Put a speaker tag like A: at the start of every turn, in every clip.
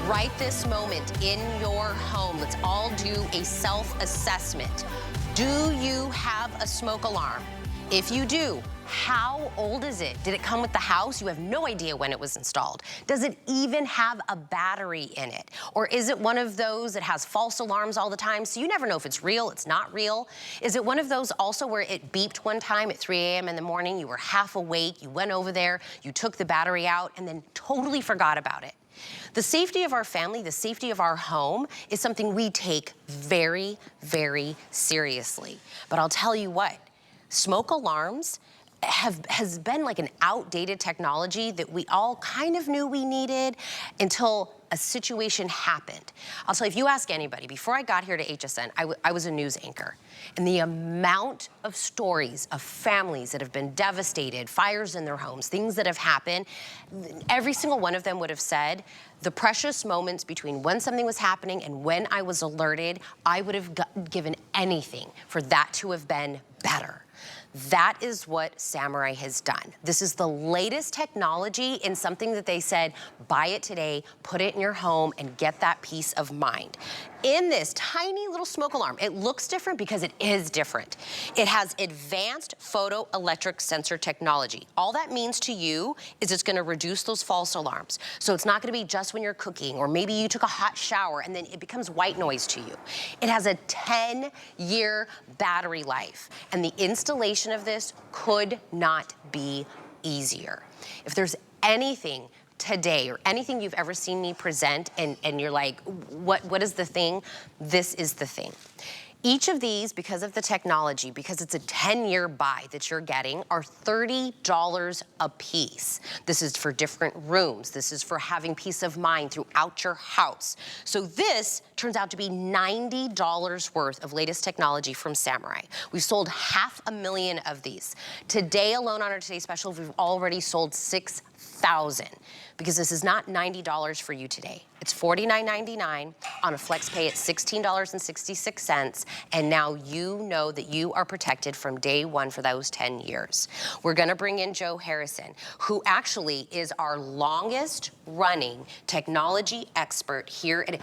A: Right this moment in your home, let's all do a self-assessment. Do you have a smoke alarm? If you do, how old is it? Did it come with the house? You have no idea when it was installed. Does it even have a battery in it? Or is it one of those that has false alarms all the time, so you never know if it's real, it's not real? Is it one of those also where it beeped one time at 3 a.m. in the morning, you were half awake, you went over there, you took the battery out, and then totally forgot about it? The safety of our family, the safety of our home is something we take very, very seriously. But I'll tell you what, smoke alarms has been like an outdated technology that we all kind of knew we needed until a situation happened. I'll tell you, if you ask anybody, before I got here to HSN, I was a news anchor. And the amount of stories of families that have been devastated, fires in their homes, things that have happened, every single one of them would have said, the precious moments between when something was happening and when I was alerted, I would have given anything for that to have been better. That is what Samurai has done. This is the latest technology in something that they said, buy it today, put it in your home, and get that peace of mind. In this tiny little smoke alarm, it looks different because it is different. It has advanced photoelectric sensor technology. All that means to you is it's gonna reduce those false alarms. So it's not gonna be just when you're cooking, or maybe you took a hot shower and then it becomes white noise to you. It has a 10-year battery life, and the installation of this could not be easier. If there's anything today or anything you've ever seen me present and you're like, what is the thing? This is the thing. Each of these, because of the technology, because it's a 10-year buy that you're getting, are $30 a piece. This is for different rooms. This is for having peace of mind throughout your house. So this turns out to be $90 worth of latest technology from Samurai. We've sold 500,000 of these. Today alone on our Today Special, we've already sold 6,000. Because this is not $90 for you today. It's $49.99 on a flex pay at $16.66, and now you know that you are protected from day one for those 10 years. We're gonna bring in Joe Harrison, who actually is our longest running technology expert here at
B: I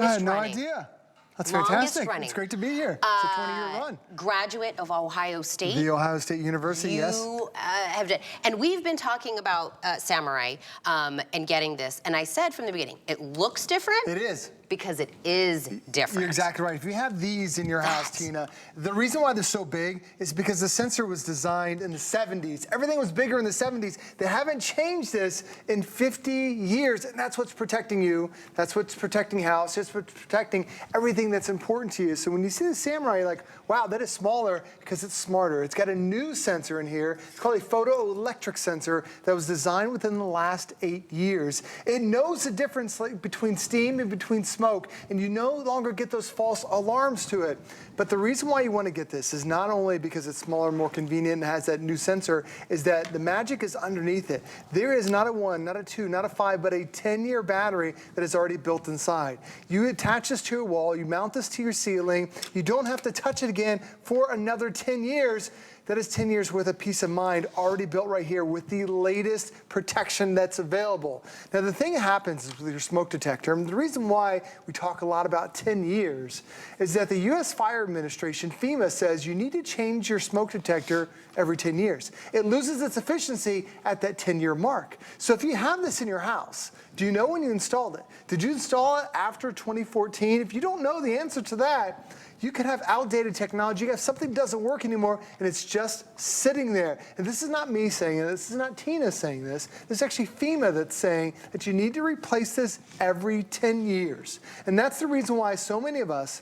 B: had no idea. That's fantastic. It's great to be here. It's a 20-year run.
A: Graduate of Ohio State.
B: The Ohio State University, yes.
A: You have done, and we've been talking about Samurai and getting this, and I said from the beginning, it looks different.
B: It is.
A: Because it is different.
B: You're exactly right. If you have these in your house, Tina, the reason why they're so big is because the sensor was designed in the 70s. Everything was bigger in the 70s. They haven't changed this in 50 years, and that's what's protecting you. That's what's protecting your house. That's what's protecting everything that's important to you. So when you see the Samurai, you're like, wow, that is smaller because it's smarter. It's got a new sensor in here. It's called a photoelectric sensor that was designed within the last 8 years. It knows the difference between steam and between smoke, and you no longer get those false alarms to it. But the reason why you want to get this is not only because it's smaller, more convenient, and has that new sensor, is that the magic is underneath it. There is not a 1, not a 2, not a 5, but a 10-year battery that is already built inside. You attach this to your wall, you mount this to your ceiling, you don't have to touch it again for another 10 years. That is 10 years worth of peace of mind already built right here with the latest protection that's available. Now the thing that happens is with your smoke detector, and the reason why we talk a lot about 10 years is that the U.S. Fire Administration, FEMA, says you need to change your smoke detector every 10 years. It loses its efficiency at that 10-year mark. So if you have this in your house, do you know when you installed it? Did you install it after 2014? If you don't know the answer to that, you could have outdated technology. You have something that doesn't work anymore, and it's just sitting there. And this is not me saying it. This is not Tina saying this. This is actually FEMA that's saying that you need to replace this every 10 years. And that's the reason why so many of us,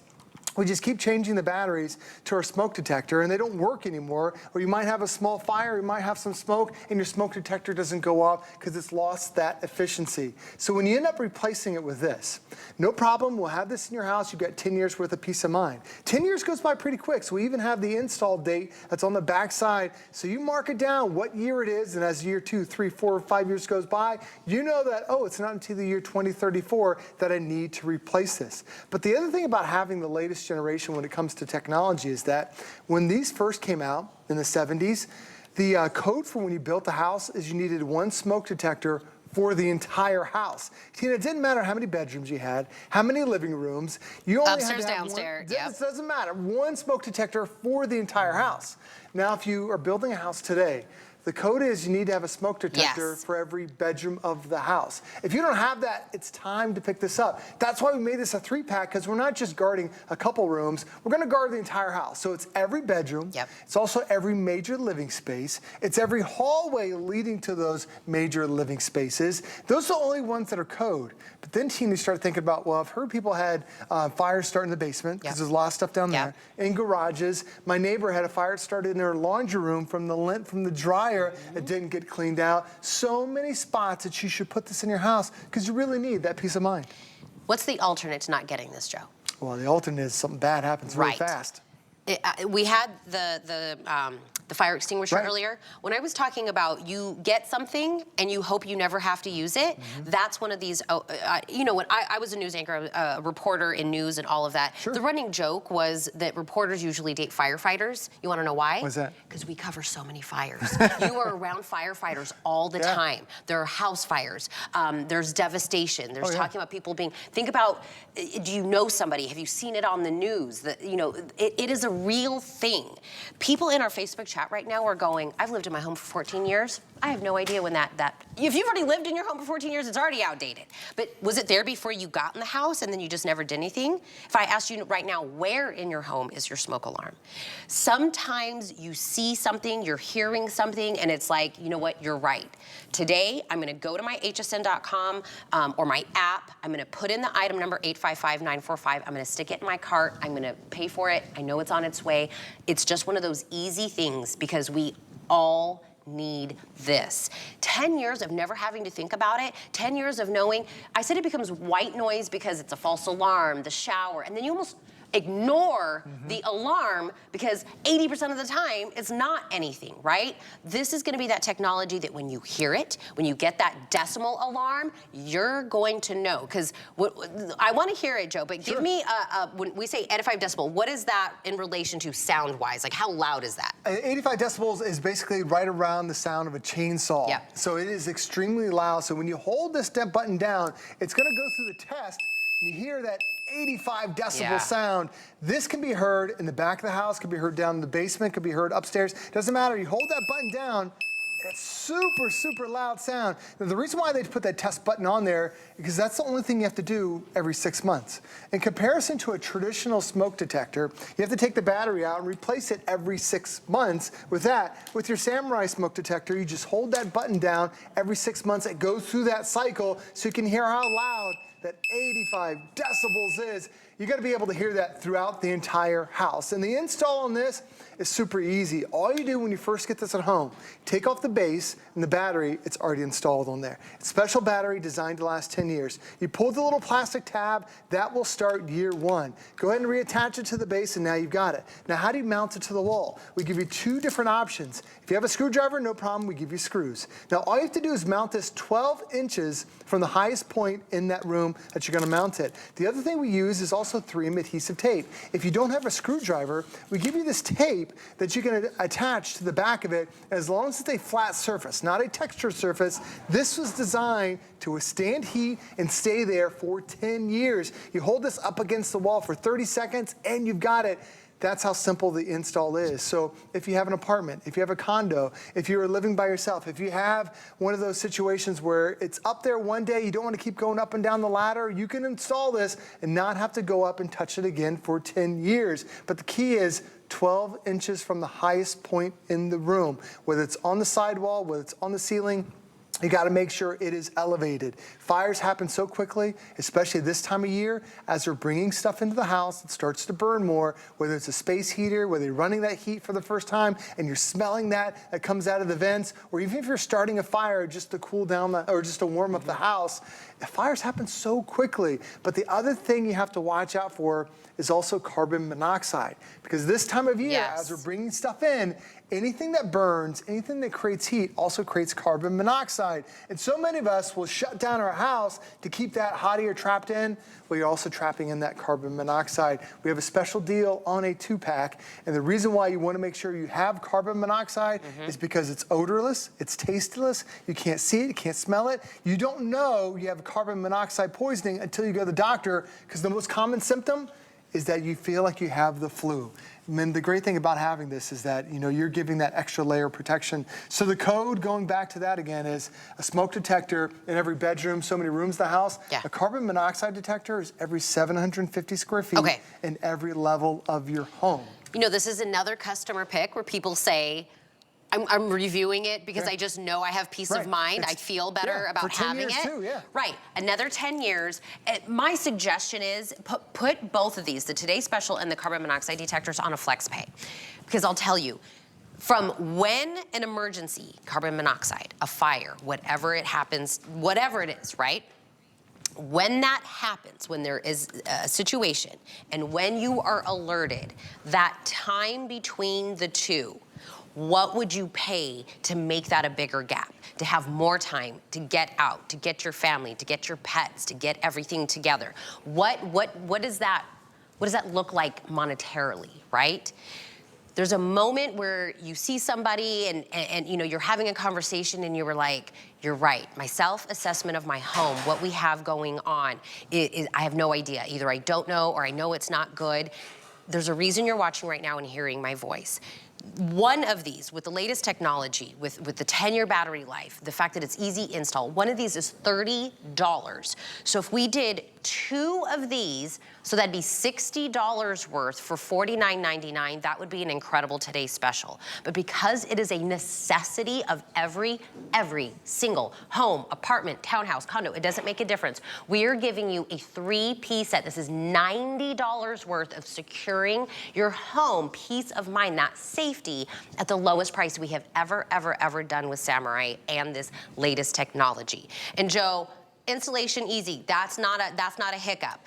B: we just keep changing the batteries to our smoke detector and they don't work anymore. Or you might have a small fire, you might have some smoke and your smoke detector doesn't go off because it's lost that efficiency. So when you end up replacing it with this, no problem, we'll have this in your house, you've got 10 years worth of peace of mind. 10 years goes by pretty quick, so we even have the install date that's on the back side. So you mark it down what year it is, and as year 2, 3, 4, 5 years goes by, you know that, oh, it's not until the year 2034 that I need to replace this. But the other thing about having the latest generation when it comes to technology is that when these first came out in the 70s, the code for when you built the house is you needed one smoke detector for the entire house. Tina, it didn't matter how many bedrooms you had, how many living rooms. You only
A: Upstairs,
B: had to have
A: downstairs,
B: one, it doesn't matter. One smoke detector for the entire house. Now, if you are building a house today, the code is you need to have a smoke detector for every bedroom of the house. If you don't have that, it's time to pick this up. That's why we made this a 3-pack, because we're not just guarding a couple rooms, we're gonna guard the entire house. So it's every bedroom, it's also every major living space, it's every hallway leading to those major living spaces. Those are the only ones that are code. But then Tina started thinking about, well, I've heard people had fires start in the basement, because there's a lot of stuff down there, in garages. My neighbor had a fire started in their laundry room from the lint from the dryer. It didn't get cleaned out. So many spots that you should put this in your house because you really need that peace of mind.
A: What's the alternate to not getting this, Joe?
B: Well, the alternate is something bad happens really fast.
A: We had the fire extinguisher earlier. When I was talking about you get something and you hope you never have to use it, that's one of these, you know, when I was a news anchor, a reporter in news and all of that, the running joke was that reporters usually date firefighters. You want to know why?
B: Why's that?
A: Because we cover so many fires. You are around firefighters all the time. There are house fires. There's devastation. There's talking about people being, think about, do you know somebody? Have you seen it on the news? That, you know, it is a real thing. People in our Facebook chat right now are going, I've lived in my home for 14 years. I have no idea when if you've already lived in your home for 14 years, it's already outdated. But was it there before you got in the house and then you just never did anything? If I asked you right now, where in your home is your smoke alarm? Sometimes you see something, you're hearing something, and it's like, you know what, you're right. Today, I'm gonna go to my hsn.com or my app. I'm gonna put in the item number 855945. I'm gonna stick it in my cart. I'm gonna pay for it. I know it's on its way. It's just one of those easy things because we all need this. 10 years of never having to think about it, 10 years of knowing, I said it becomes white noise because it's a false alarm, the shower, and then you almost ignore the alarm because 80% of the time it's not anything, right? This is gonna be that technology that when you hear it, when you get that decimal alarm, you're going to know. Because I wanna hear it, Joe, but give me, when we say 85 decibel, what is that in relation to sound-wise? Like how loud is that?
B: 85 decibels is basically right around the sound of a chainsaw. So it is extremely loud. So when you hold this step button down, it's gonna go through the test. You hear that 85 decibel sound. This can be heard in the back of the house, can be heard down in the basement, can be heard upstairs. Doesn't matter, you hold that button down, it's super, super loud sound. Now, the reason why they put that test button on there, because that's the only thing you have to do every 6 months. In comparison to a traditional smoke detector, you have to take the battery out and replace it every 6 months. With that, with your Samurai smoke detector, you just hold that button down every 6 months. It goes through that cycle so you can hear how loud that 85 decibels is. You gotta be able to hear that throughout the entire house. And the install on this is super easy. All you do when you first get this at home, take off the base and the battery, it's already installed on there. It's a special battery designed to last 10 years. You pull the little plastic tab, that will start year 1. Go ahead and reattach it to the base and now you've got it. Now how do you mount it to the wall? We give you 2 different options. If you have a screwdriver, no problem, we give you screws. Now all you have to do is mount this 12 inches from the highest point in that room that you're gonna mount it. The other thing we use is also 3M adhesive tape. If you don't have a screwdriver, we give you this tape that you can attach to the back of it as long as it's a flat surface, not a textured surface. This was designed to withstand heat and stay there for 10 years. You hold this up against the wall for 30 seconds and you've got it. That's how simple the install is. So if you have an apartment, if you have a condo, if you're living by yourself, if you have one of those situations where it's up there one day, you don't want to keep going up and down the ladder, you can install this and not have to go up and touch it again for 10 years. But the key is 12 inches from the highest point in the room, whether it's on the sidewall, whether it's on the ceiling, you gotta make sure it is elevated. Fires happen so quickly, especially this time of year, as we're bringing stuff into the house, it starts to burn more, whether it's a space heater, whether you're running that heat for the first time and you're smelling that comes out of the vents, or even if you're starting a fire just to cool down, or just to warm up the house, fires happen so quickly. But the other thing you have to watch out for is also carbon monoxide. Because this time of year, as we're bringing stuff in, anything that burns, anything that creates heat also creates carbon monoxide. And so many of us will shut down our house to keep that hot air trapped in. Well, you're also trapping in that carbon monoxide. We have a special deal on a 2-pack. And the reason why you want to make sure you have carbon monoxide is because it's odorless, it's tasteless, you can't see it, you can't smell it. You don't know you have carbon monoxide poisoning until you go to the doctor, because the most common symptom is that you feel like you have the flu. And the great thing about having this is that, you know, you're giving that extra layer of protection. So the code, going back to that again, is a smoke detector in every bedroom, so many rooms in the house.
A: Yeah.
B: A carbon monoxide detector is every 750 square feet in every level of your home.
A: You know, this is another customer pick where people say, I'm reviewing it because I just know I have peace of mind. I feel better about having it.
B: Too,
A: Right, another 10 years. My suggestion is put both of these, the Today Special and the carbon monoxide detectors, on a flex pay. Because I'll tell you, from when an emergency, carbon monoxide, a fire, whatever it happens, whatever it is, right? When that happens, when there is a situation, and when you are alerted, that time between the two, what would you pay to make that a bigger gap? To have more time to get out, to get your family, to get your pets, to get everything together? What does that look like monetarily, right? There's a moment where you see somebody and you know, you're having a conversation and you were like, you're right, my self-assessment of my home, what we have going on, I have no idea. Either I don't know or I know it's not good. There's a reason you're watching right now and hearing my voice. One of these, with the latest technology, with the 10-year battery life, the fact that it's easy install, one of these is $30. So if we did 2 of these, so that'd be $60 worth for $49.99. That would be an incredible Today Special. But because it is a necessity of every single home, apartment, townhouse, condo, it doesn't make a difference. We are giving you a 3-piece set. This is $90 worth of securing your home, peace of mind, that safety, at the lowest price we have ever done with Samurai and this latest technology. And Joe, installation easy, that's not a hiccup.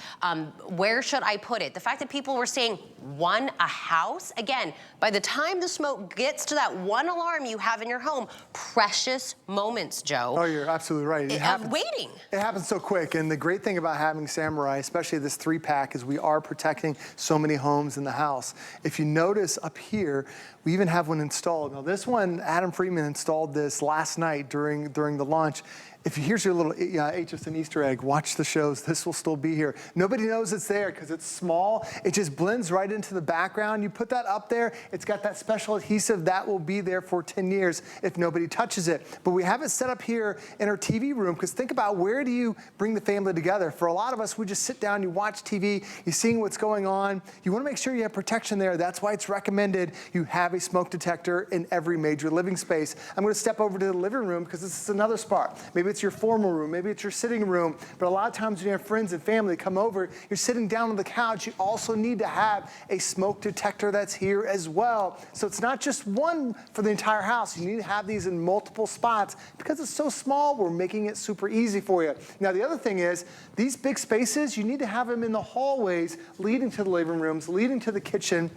A: Where should I put it? The fact that people were saying a house, again, by the time the smoke gets to that one alarm you have in your home, precious moments, Joe.
B: Oh, you're absolutely right.
A: Waiting.
B: It happens so quick, and the great thing about having Samurai, especially this 3-pack, is we are protecting so many homes in the house. If you notice up here, we even have one installed. Now this one, Adam Friedman installed this last night during the launch. Here's your little HSN Easter egg. Watch the shows. This will still be here. Nobody knows it's there because it's small. It just blends right into the background. You put that up there. It's got that special adhesive that will be there for 10 years if nobody touches it. But we have it set up here in our TV room, because think about, where do you bring the family together? For a lot of us, we just sit down, you watch TV, you're seeing what's going on. You want to make sure you have protection there. That's why it's recommended you have a smoke detector in every major living space. I'm going to step over to the living room because this is another spot. Maybe it's your formal room, maybe it's your sitting room, but a lot of times when you have friends and family come over, you're sitting down on the couch, you also need to have a smoke detector that's here as well. So it's not just one for the entire house. You need to have these in multiple spots. Because it's so small, we're making it super easy for you. Now the other thing is, these big spaces, you need to have them in the hallways leading to the living rooms, leading to the kitchen,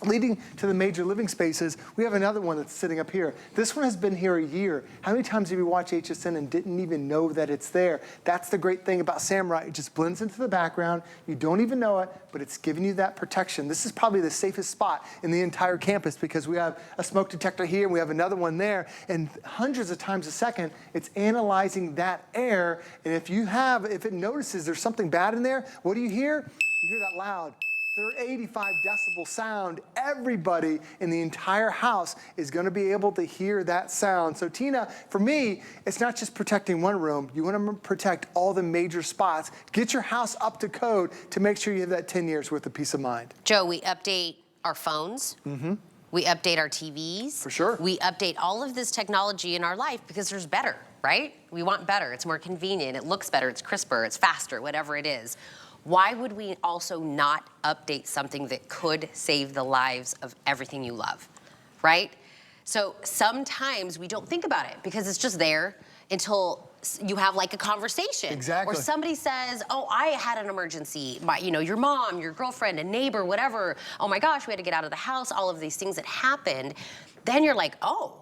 B: leading to the major living spaces. We have another one that's sitting up here. This one has been here a year. How many times have you watched HSN and didn't even know that it's there? That's the great thing about Samurai. It just blends into the background. You don't even know it, but it's giving you that protection. This is probably the safest spot in the entire campus, because we have a smoke detector here and we have another one there, and hundreds of times a second, it's analyzing that air. And if it notices there's something bad in there, what do you hear? You hear that loud 85 decibel sound. Everybody in the entire house is going to be able to hear that sound. So Tina, for me, it's not just protecting one room. You want to protect all the major spots. Get your house up to code to make sure you have that 10 years worth of peace of mind.
A: Joe, we update our phones. We update our TVs.
B: For sure.
A: We update all of this technology in our life because there's better, right? We want better. It's more convenient. It looks better. It's crisper. It's faster, whatever it is. Why would we also not update something that could save the lives of everything you love, right? So sometimes we don't think about it because it's just there until you have like a conversation.
B: Exactly.
A: Or somebody says, oh, I had an emergency. Your mom, your girlfriend, a neighbor, whatever. Oh my gosh, we had to get out of the house, all of these things that happened. Then you're like, oh,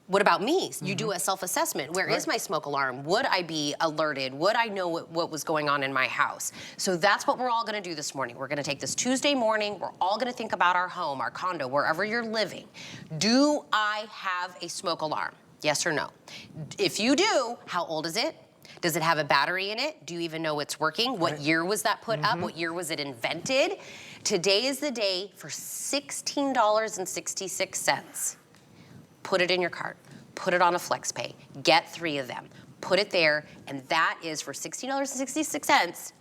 A: what about me? You do a self-assessment. Where is my smoke alarm? Would I be alerted? Would I know what was going on in my house? So that's what we're all gonna do this morning. We're gonna take this Tuesday morning, we're all gonna think about our home, our condo, wherever you're living. Do I have a smoke alarm? Yes or no? If you do, how old is it? Does it have a battery in it? Do you even know it's working? What year was that put up? What year was it invented? Today is the day for $16.66. Put it in your cart, put it on a flex pay, get 3 of them, put it there, and that is for $16.66,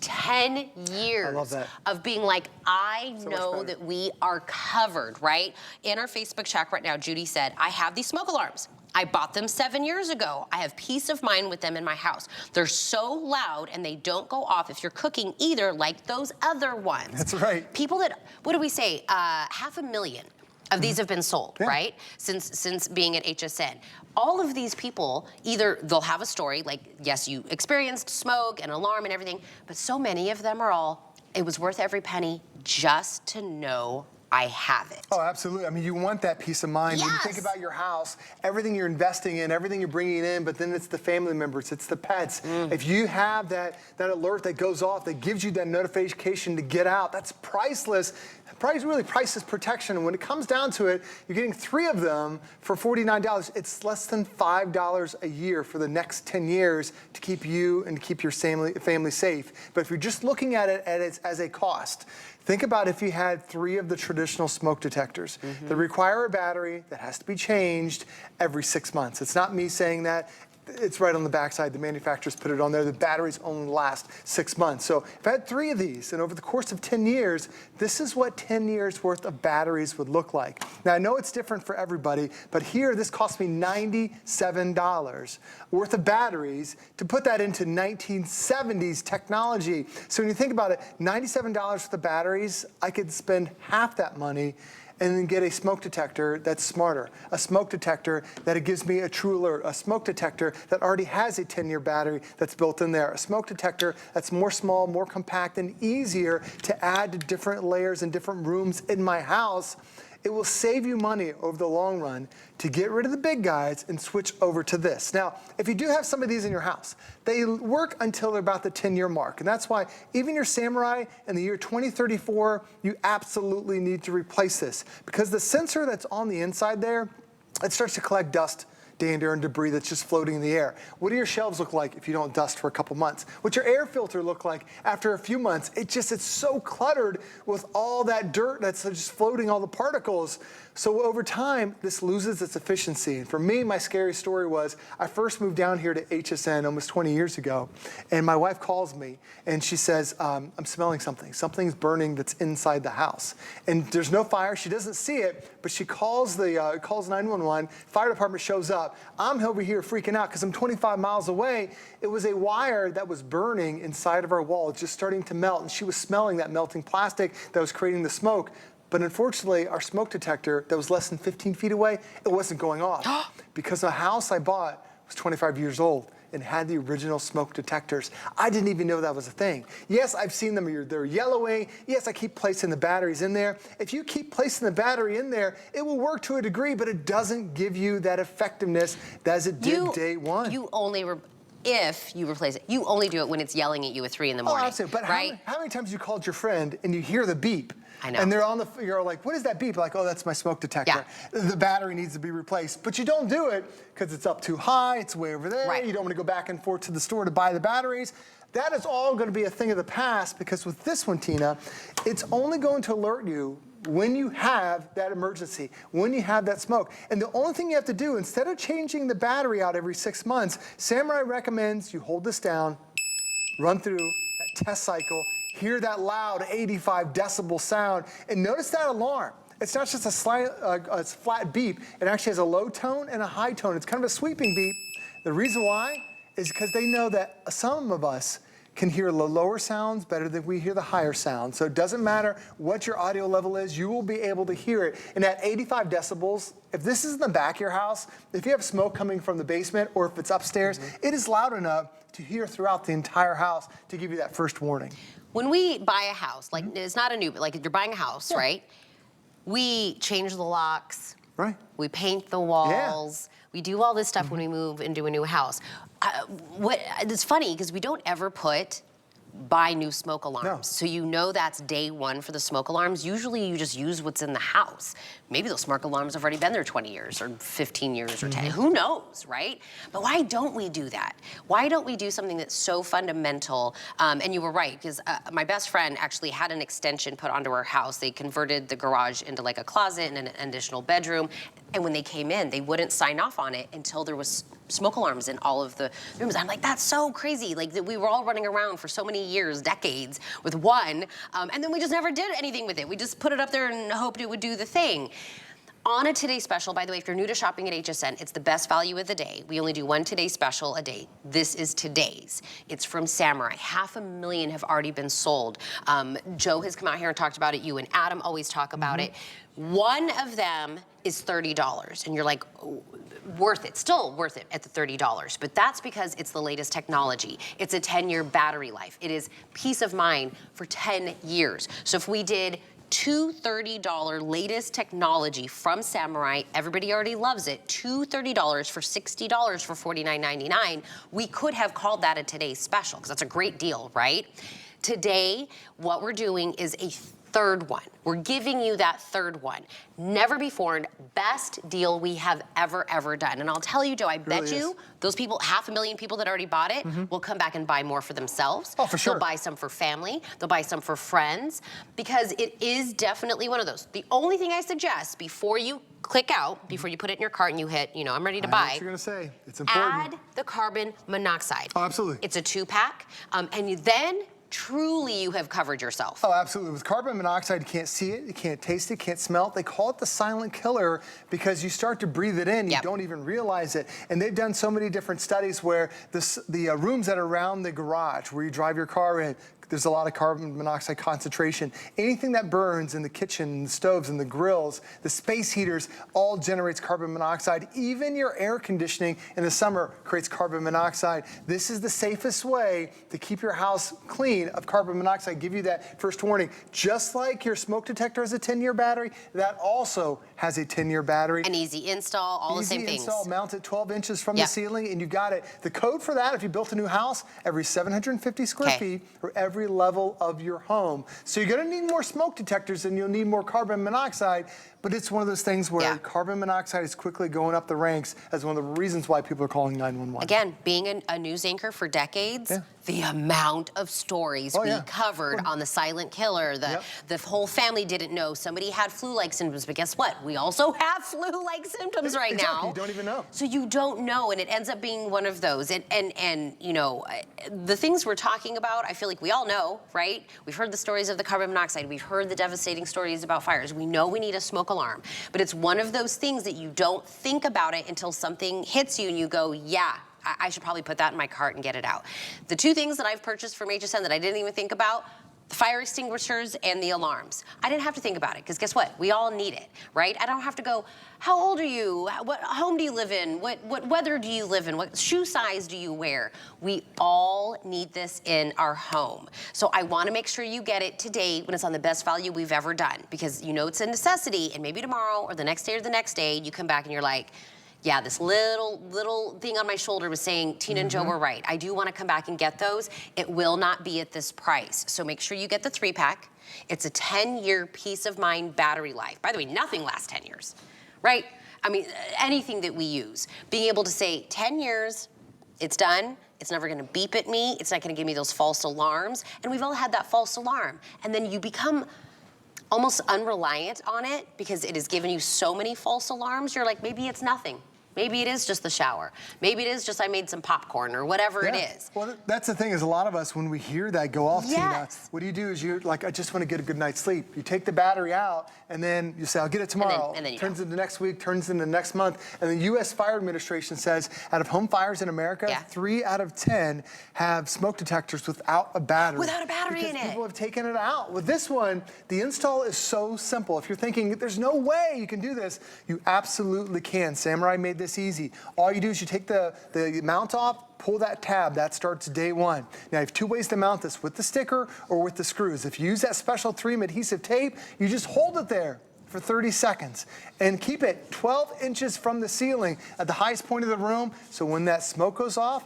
A: 10 years
B: I love that.
A: of being like, I know that we are covered, right? In our Facebook chat right now, Judy said, I have these smoke alarms. I bought them 7 years ago. I have peace of mind with them in my house. They're so loud and they don't go off if you're cooking either, like those other ones.
B: That's right.
A: People that, what do we say, 500,000 of these have been sold, right? Since being at HSN. All of these people, either they'll have a story, like, yes, you experienced smoke and alarm and everything, but so many of them are all, it was worth every penny just to know I have it.
B: Oh, absolutely. I mean, you want that peace of mind. When you think about your house, everything you're investing in, everything you're bringing in, but then it's the family members, it's the pets. If you have that alert that goes off, that gives you that notification to get out, that's priceless. Really priceless protection. And when it comes down to it, you're getting 3 of them for $49. It's less than $5 a year for the next 10 years to keep you and to keep your family safe. But if you're just looking at it as a cost, think about if you had 3 of the traditional smoke detectors that require a battery that has to be changed every 6 months. It's not me saying that. It's right on the backside. The manufacturers put it on there. The batteries only last 6 months. So if I had 3 of these, and over the course of 10 years, this is what 10 years worth of batteries would look like. Now, I know it's different for everybody, but here, this cost me $97 worth of batteries to put that into 1970s technology. So when you think about it, $97 worth of batteries, I could spend half that money and then get a smoke detector that's smarter, a smoke detector that it gives me a true alert, a smoke detector that already has a 10-year battery that's built in there, a smoke detector that's more small, more compact, and easier to add to different layers and different rooms in my house. It will save you money over the long run to get rid of the big guys and switch over to this. Now, if you do have some of these in your house, they work until they're about the 10-year mark. And that's why even your Samurai in the year 2034, you absolutely need to replace this. Because the sensor that's on the inside there, it starts to collect dust, dander, and debris that's just floating in the air. What do your shelves look like if you don't dust for a couple months? What's your air filter look like after a few months? It's so cluttered with all that dirt that's just floating, all the particles. So over time, this loses its efficiency. And for me, my scary story was I first moved down here to HSN almost 20 years ago, and my wife calls me and she says, I'm smelling something. Something's burning that's inside the house. And there's no fire, she doesn't see it, but she calls 911, fire department shows up. I'm over here freaking out because I'm 25 miles away. It was a wire that was burning inside of our wall, just starting to melt, and she was smelling that melting plastic that was creating the smoke. But unfortunately, our smoke detector that was less than 15 feet away, it wasn't going off because the house I bought was 25 years old and had the original smoke detectors. I didn't even know that was a thing. Yes, I've seen them, they're yellowing. Yes, I keep placing the batteries in there. If you keep placing the battery in there, it will work to a degree, but it doesn't give you that effectiveness as it did day one.
A: If you replace it, you only do it when it's yelling at you at 3 in the morning.
B: Oh, absolutely. But
A: right?
B: how many times you called your friend and you hear the beep?
A: I know.
B: And you're like, what is that beep? Like, oh, that's my smoke detector.
A: Yeah.
B: The battery needs to be replaced. But you don't do it because it's up too high, it's way over there.
A: Right.
B: You don't want to go back and forth to the store to buy the batteries. That is all going to be a thing of the past because with this one, Tina, it's only going to alert you when you have that emergency, when you have that smoke. And the only thing you have to do, instead of changing the battery out every 6 months, Samurai recommends you hold this down, run through that test cycle, hear that loud 85 decibel sound, and notice that alarm. It's not just a flat beep. It actually has a low tone and a high tone. It's kind of a sweeping beep. The reason why is because they know that some of us can hear the lower sounds better than we hear the higher sounds. So it doesn't matter what your audio level is, you will be able to hear it. And at 85 decibels, if this is in the back of your house, if you have smoke coming from the basement or if it's upstairs, it is loud enough to hear throughout the entire house to give you that first warning.
A: When we buy a house, like it's not a new, but like if you're buying a house, right? We change the locks.
B: Right.
A: We paint the walls. We do all this stuff when we move into a new house. It's funny because we don't ever buy new smoke alarms.
B: No.
A: So you know that's day one for the smoke alarms. Usually you just use what's in the house. Maybe those smoke alarms have already been there 20 years or 15 years or 10. Who knows, right? But why don't we do that? Why don't we do something that's so fundamental? And you were right, because my best friend actually had an extension put onto her house. They converted the garage into like a closet and an additional bedroom. And when they came in, they wouldn't sign off on it until there was smoke alarms in all of the rooms. I'm like, that's so crazy. Like that we were all running around for so many years, decades, with one, and then we just never did anything with it. We just put it up there and hoped it would do the thing. On a Today Special, by the way, if you're new to shopping at HSN, it's the best value of the day. We only do one Today Special a day. This is today's. It's from Samurai. 500,000 have already been sold. Joe has come out here and talked about it. You and Adam always talk about it. One of them is $30, and you're like, worth it, still worth it at the $30. But that's because it's the latest technology. It's a 10-year battery life. It is peace of mind for 10 years. So if we did two $30 latest technology from Samurai, everybody already loves it, two $30 for $60 for $49.99, we could have called that a Today's Special, because that's a great deal, right? Today, what we're doing is a third one. We're giving you that third one. Never before, best deal we have ever done. And I'll tell you, Joe, I bet you those people, 500,000 people that already bought it, will come back and buy more for themselves.
B: Oh, for sure.
A: They'll buy some for family. They'll buy some for friends, because it is definitely one of those. The only thing I suggest before you click out, before you put it in your cart and you hit, you know, I'm ready to buy.
B: I know what you're gonna say. It's important.
A: Add the carbon monoxide.
B: Oh, absolutely.
A: It's a 2-pack, and then truly you have covered yourself.
B: Oh, absolutely. With carbon monoxide, you can't see it, you can't taste it, can't smell it. They call it the silent killer because you start to breathe it in, you don't even realize it. And they've done so many different studies where the rooms that are around the garage, where you drive your car in, there's a lot of carbon monoxide concentration. Anything that burns in the kitchen, the stoves and the grills, the space heaters, all generates carbon monoxide. Even your air conditioning in the summer creates carbon monoxide. This is the safest way to keep your house clean of carbon monoxide, give you that first warning. Just like your smoke detector has a 10-year battery, that also has a 10-year battery.
A: An easy install, all the same things.
B: Easy install, mount it 12 inches from the ceiling, and you got it. The code for that, if you built a new house, every 750 square feet, or every level of your home. So you're gonna need more smoke detectors and you'll need more carbon monoxide, but it's one of those things where carbon monoxide is quickly going up the ranks as one of the reasons why people are calling 911.
A: Again, being a news anchor for decades, the amount of stories we covered on the silent killer, the whole family didn't know somebody had flu-like symptoms, but guess what? We also have flu-like symptoms right now.
B: You don't even know.
A: So you don't know, and it ends up being one of those. And you know, the things we're talking about, I feel like we all know, right? We've heard the stories of the carbon monoxide. We've heard the devastating stories about fires. We know we need a smoke alarm, but it's one of those things that you don't think about it until something hits you and you go, yeah, I should probably put that in my cart and get it out. The two things that I've purchased from HSN that I didn't even think about, the fire extinguishers and the alarms. I didn't have to think about it, because guess what? We all need it, right? I don't have to go, how old are you? What home do you live in? What weather do you live in? What shoe size do you wear? We all need this in our home. So I wanna make sure you get it today when it's on the best value we've ever done, because you know it's a necessity, and maybe tomorrow or the next day you come back and you're like, yeah, this little thing on my shoulder was saying, Tina and Joe were right. I do want to come back and get those. It will not be at this price. So make sure you get the 3-pack. It's a 10-year peace of mind battery life. By the way, nothing lasts 10 years, right? I mean, anything that we use. Being able to say 10 years, it's done. It's never going to beep at me. It's not going to give me those false alarms. And we've all had that false alarm. And then you become almost unreliant on it because it has given you so many false alarms. You're like, maybe it's nothing. Maybe it is just the shower. Maybe it is just I made some popcorn or whatever it is.
B: Well, that's the thing is a lot of us, when we hear that go off, Tina,
A: Yes.
B: what do? Is you're like, I just want to get a good night's sleep. You take the battery out and then you say, I'll get it tomorrow.
A: And then you
B: turns into next week, turns into next month. And the U.S. Fire Administration says out of home fires in America, 3 out of 10 have smoke detectors without a battery.
A: Without a battery
B: because
A: in it.
B: people have taken it out. With this one, the install is so simple. If you're thinking, there's no way you can do this, you absolutely can. Samurai made this easy. All you do is you take the mount off, pull that tab. That starts day one. Now, you have 2 ways to mount this, with the sticker or with the screws. If you use that special 3M adhesive tape, you just hold it there for 30 seconds and keep it 12 inches from the ceiling at the highest point of the room, so when that smoke goes off,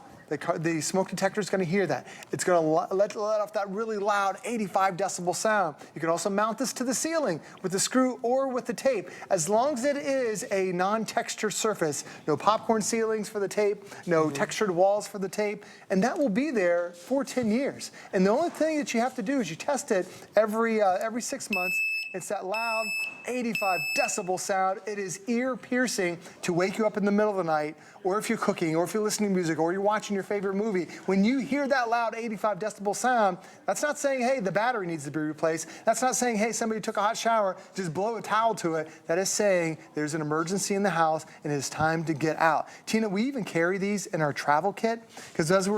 B: the smoke detector is going to hear that. It's going to let off that really loud 85 decibel sound. You can also mount this to the ceiling with the screw or with the tape, as long as it is a non-textured surface. No popcorn ceilings for the tape, no textured walls for the tape, and that will be there for 10 years. And the only thing that you have to do is you test it every 6 months. It's that loud 85 decibel sound. It is ear piercing to wake you up in the middle of the night, or if you're cooking, or if you're listening to music, or you're watching your favorite movie. When you hear that loud 85 decibel sound, that's not saying, hey, the battery needs to be replaced. That's not saying, hey, somebody took a hot shower, just blow a towel to it. That is saying there's an emergency in the house and it's time to get out. Tina, we even carry these in our travel kit, because as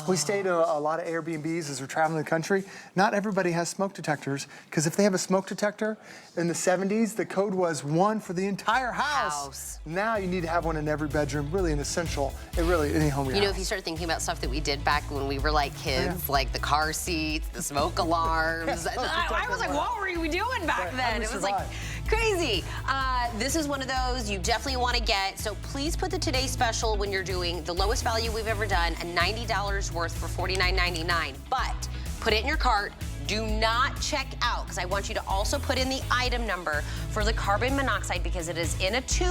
B: we stayed at a lot of Airbnbs as we're traveling the country. Not everybody has smoke detectors, because if they have a smoke detector in the 70s, the code was 1 for the entire house. Now you need to have one in every bedroom, really an essential, really any home you
A: know, if you start thinking about stuff that we did back when we were like kids, like the car seats, the smoke alarms. I was like, what were we doing back then? It was like crazy. This is one of those you definitely want to get. So please put the Today Special when you're doing the lowest value we've ever done, a $90 worth for $49.99. But put it in your cart. Do not check out, because I want you to also put in the item number for the carbon monoxide, because it is in a tube.